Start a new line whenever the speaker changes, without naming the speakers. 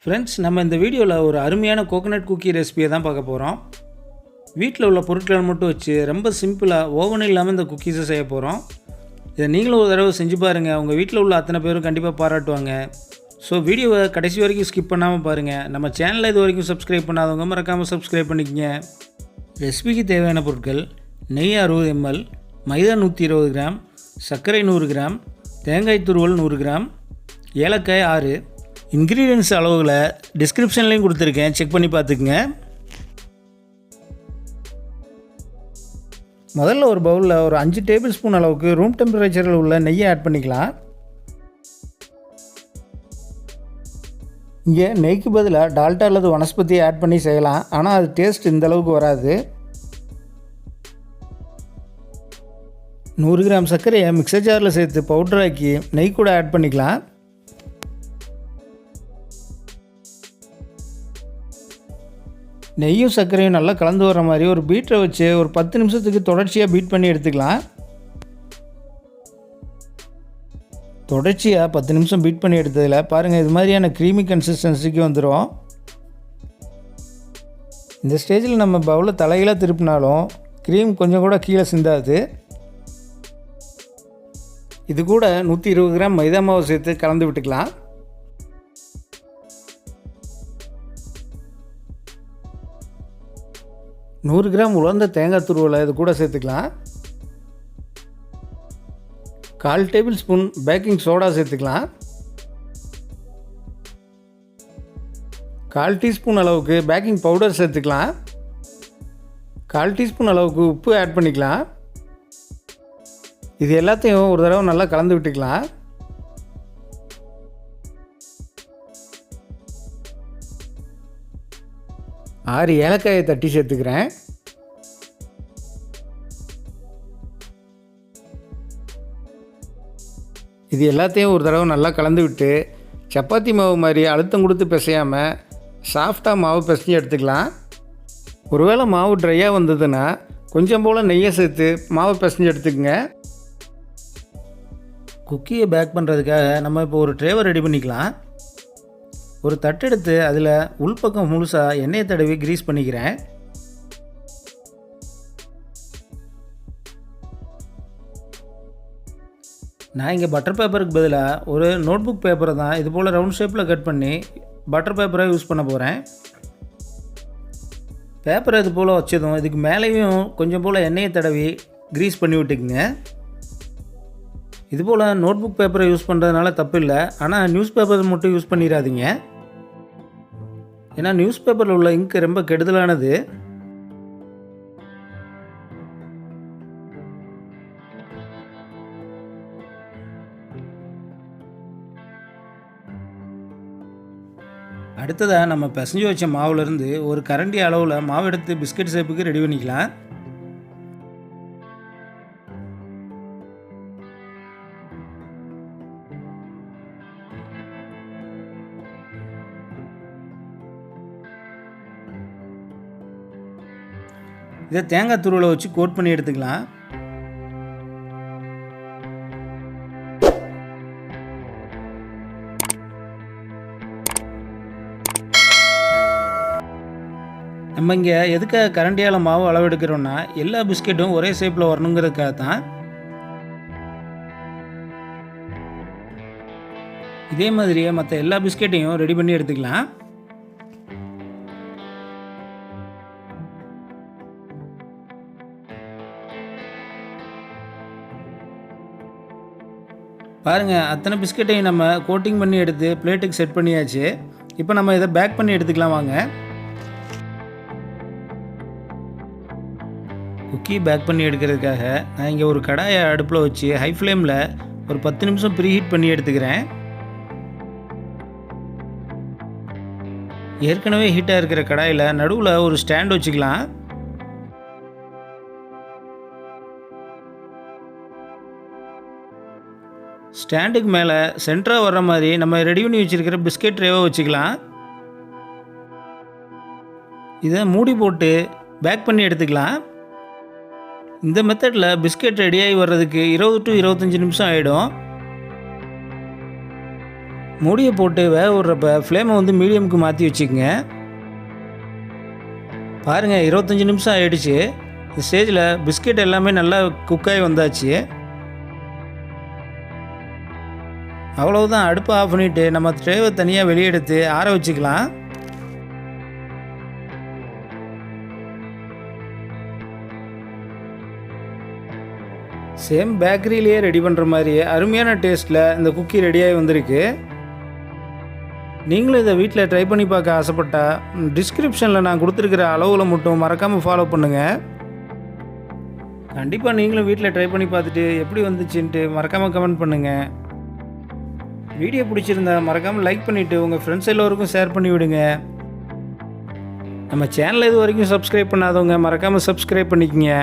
Friends, நம்ம இந்த வீடியோவில் ஒரு அருமையான கோகோனட் குக்கி ரெசிபியை தான் பார்க்க போகிறோம். வீட்டில் உள்ள பொருட்களை மட்டும் வச்சு ரொம்ப சிம்பிளாக ஓவன் இல்லாமல் இந்த குக்கீஸை செய்ய போகிறோம். இதை நீங்களும் ஒரு தடவை செஞ்சு பாருங்கள். உங்கள் வீட்டில் உள்ள அத்தனை பேரும் கண்டிப்பாக பாராட்டுவாங்க. ஸோ வீடியோவை கடைசி வரைக்கும் ஸ்கிப் பண்ணாமல் பாருங்கள். நம்ம சேனலில் இது வரைக்கும் சப்ஸ்கிரைப் பண்ணாதவங்க மறக்காமல் சப்ஸ்கிரைப் பண்ணிக்கங்க. ரெசிபிக்கு தேவையான பொருட்கள்: நெய் 60 ml, மைதா 120 கிராம், சர்க்கரை 100 கிராம், தேங்காய் துருவல் 100 கிராம், ஏலக்காய் 6. இன்க்ரீடியன்ஸ் அளவுகளை டிஸ்கிரிப்ஷன்லேயும் கொடுத்துருக்கேன், செக் பண்ணி பார்த்துக்குங்க. முதல்ல ஒரு பவுலில் ஒரு 5 டேபிள் ஸ்பூன் அளவுக்கு ரூம் டெம்பரேச்சரில் உள்ள நெய்யை ஆட் பண்ணிக்கலாம். இங்கே நெய்க்கு பதிலாக டால்டா அல்லது வனஸ்பதியை ஆட் பண்ணி செய்யலாம், ஆனால் அது டேஸ்ட் இந்த அளவுக்கு வராது. 100 கிராம் சர்க்கரையை மிக்சர் ஜாரில் சேர்த்து பவுடராக்கி நெய் கூட ஆட் பண்ணிக்கலாம். நெய்யும் சர்க்கரையும் நல்லா கலந்து வர மாதிரி ஒரு பீட்டரை வச்சு ஒரு 10 நிமிஷத்துக்கு தொடர்ச்சியாக பீட் பண்ணி எடுத்துக்கலாம். தொடர்ச்சியாக 10 நிமிஷம் பீட் பண்ணி எடுத்ததில் பாருங்கள், இது மாதிரியான க்ரீமி கன்சிஸ்டன்சிக்கு வந்துடும். இந்த ஸ்டேஜில் நம்ம பவுலில் தலைகளாக திருப்பினாலும் க்ரீம் கொஞ்சம் கூட கீழே சிந்தாது. இது கூட 120 கிராம் மைதா மாவு சேர்த்து கலந்து விட்டுக்கலாம். நூறு கிராம் உலர்ந்த தேங்காய் துருவலை இது கூட சேர்த்துக்கலாம். 1/4 டேபிள் ஸ்பூன் பேக்கிங் சோடா சேர்த்துக்கலாம். 1/4 டீஸ்பூன் அளவுக்கு பேக்கிங் பவுடர் சேர்த்துக்கலாம். 1/4 டீஸ்பூன் அளவுக்கு உப்பு ஆட் பண்ணிக்கலாம். இது எல்லாத்தையும் ஒரு தடவை நல்லா கலந்து விட்டுக்கலாம். ஆறு ஏலக்காயை தட்டி சேர்த்துக்கிறேன். இது எல்லாத்தையும் ஒரு தடவை நல்லா கலந்து விட்டு சப்பாத்தி மாவு மாதிரி அழுத்தம் கொடுத்து பிசையாமல் சாஃப்டாக மாவு பிசைஞ்சு எடுத்துக்கலாம். ஒருவேளை மாவு ட்ரையாக வந்ததுன்னா கொஞ்சம் போல் நெய்யை சேர்த்து மாவை பிசைஞ்சு எடுத்துக்கங்க. குக்கியை பேக் பண்ணுறதுக்காக நம்ம இப்போ ஒரு ட்ரேவை ரெடி பண்ணிக்கலாம். ஒரு தட்டு எடுத்து அதில் உள்பக்கம் முழுசாக எண்ணெயை தடவி கிரீஸ் பண்ணிக்கிறேன். நான் இங்கே பட்டர் பேப்பருக்கு பதிலாக ஒரு நோட்புக் பேப்பரை தான் இது போல் ரவுண்ட் ஷேப்பில் கட் பண்ணி பட்டர் பேப்பரை யூஸ் பண்ண போகிறேன். பேப்பரை இது போல் வச்சதும் இதுக்கு மேலேயும் கொஞ்சம் போல் எண்ணெயை தடவி கிரீஸ் பண்ணி விட்டுக்குங்க. இது போல் நோட்புக் பேப்பரை யூஸ் பண்ணுறதுனால தப்பு இல்லை, ஆனால் நியூஸ் பேப்பர் மட்டும் யூஸ் பண்ணிடாதீங்க. ஏன்னா நியூஸ் பேப்பரில் உள்ள இங்க் ரொம்ப கெடுதலானது. அடுத்ததாக நம்ம பிசைஞ்சு வச்ச மாவுலேருந்து ஒரு கரண்டி அளவில் மாவு எடுத்து பிஸ்கட் ஷேப்புக்கு ரெடி பண்ணிக்கலாம். இதை தேங்காய் துருவலை வச்சு கோட் பண்ணி எடுத்துக்கலாம். நம்ம இங்கே எதுக்காக கரண்டியால் மாவு அளவு எடுக்கிறோன்னா எல்லா பிஸ்கெட்டும் ஒரே ஷேப்பில் வரணுங்கிறதுக்காக தான். இதே மாதிரியே மற்ற எல்லா பிஸ்கெட்டையும் ரெடி பண்ணி எடுத்துக்கலாம். பாருங்கள், அத்தனை பிஸ்கெட்டையும் நம்ம கோட்டிங் பண்ணி எடுத்து பிளேட்டுக்கு செட் பண்ணியாச்சு. இப்போ நம்ம இதை பேக் பண்ணி எடுத்துக்கலாம் வாங்க. குக்கி பேக் பண்ணி எடுக்கிறதுக்காக நான் இங்கே ஒரு கடாயை அடுப்பில் வச்சு ஹை ஃப்ளேமில் ஒரு 10 நிமிஷம் ப்ரீஹீட் பண்ணி எடுத்துக்கிறேன். ஏற்கனவே ஹீட்டாக இருக்கிற கடாயில் நடுவில் ஒரு ஸ்டாண்ட் வச்சுக்கலாம். ஸ்டாண்டுக்கு மேலே சென்டராக வர்ற மாதிரி நம்ம ரெடி பண்ணி வச்சுருக்கிற பிஸ்கெட் ட்ரேவை வச்சுக்கலாம். இதை மூடி போட்டு பேக் பண்ணி எடுத்துக்கலாம். இந்த மெத்தடில் பிஸ்கெட் ரெடியாகி வர்றதுக்கு 20 to 25 நிமிஷம் ஆகிடும். மூடியை போட்டு வேக விட்றப்ப ஃப்ளேமை வந்து மீடியமுக்கு மாற்றி வச்சுக்கோங்க. பாருங்கள் 25 நிமிஷம் ஆகிடுச்சு. இந்த ஸ்டேஜில் பிஸ்கெட் எல்லாமே நல்லா குக்காகி வந்தாச்சு. அவ்வளவுதான், அடுப்பை ஆஃப் பண்ணிவிட்டு நம்ம ட்ரேவை தனியாக வெளியே எடுத்து ஆற வச்சுக்கலாம். சேம் பேக்கரியிலேயே ரெடி பண்ணுற மாதிரி அருமையான டேஸ்ட்டில் இந்த குக்கி ரெடியாகி வந்திருக்கு. நீங்களும் இதை வீட்டில் ட்ரை பண்ணி பார்க்க ஆசைப்பட்டால் டிஸ்கிரிப்ஷனில் நான் கொடுத்துருக்கிற அளவில் மட்டும் மறக்காமல் ஃபாலோ பண்ணுங்கள். கண்டிப்பாக நீங்களும் வீட்டில் ட்ரை பண்ணி பார்த்துட்டு எப்படி வந்துச்சுன்ட்டு மறக்காமல் கமெண்ட் பண்ணுங்கள். வீடியோ பிடிச்சிருந்தா மறக்காமல் லைக் பண்ணிவிட்டு உங்கள் ஃப்ரெண்ட்ஸ் எல்லோருக்கும் ஷேர் பண்ணி விடுங்க. நம்ம சேனலை இது வரைக்கும் சப்ஸ்கிரைப் பண்ணாதவங்க மறக்காமல் சப்ஸ்கிரைப் பண்ணிக்கங்க.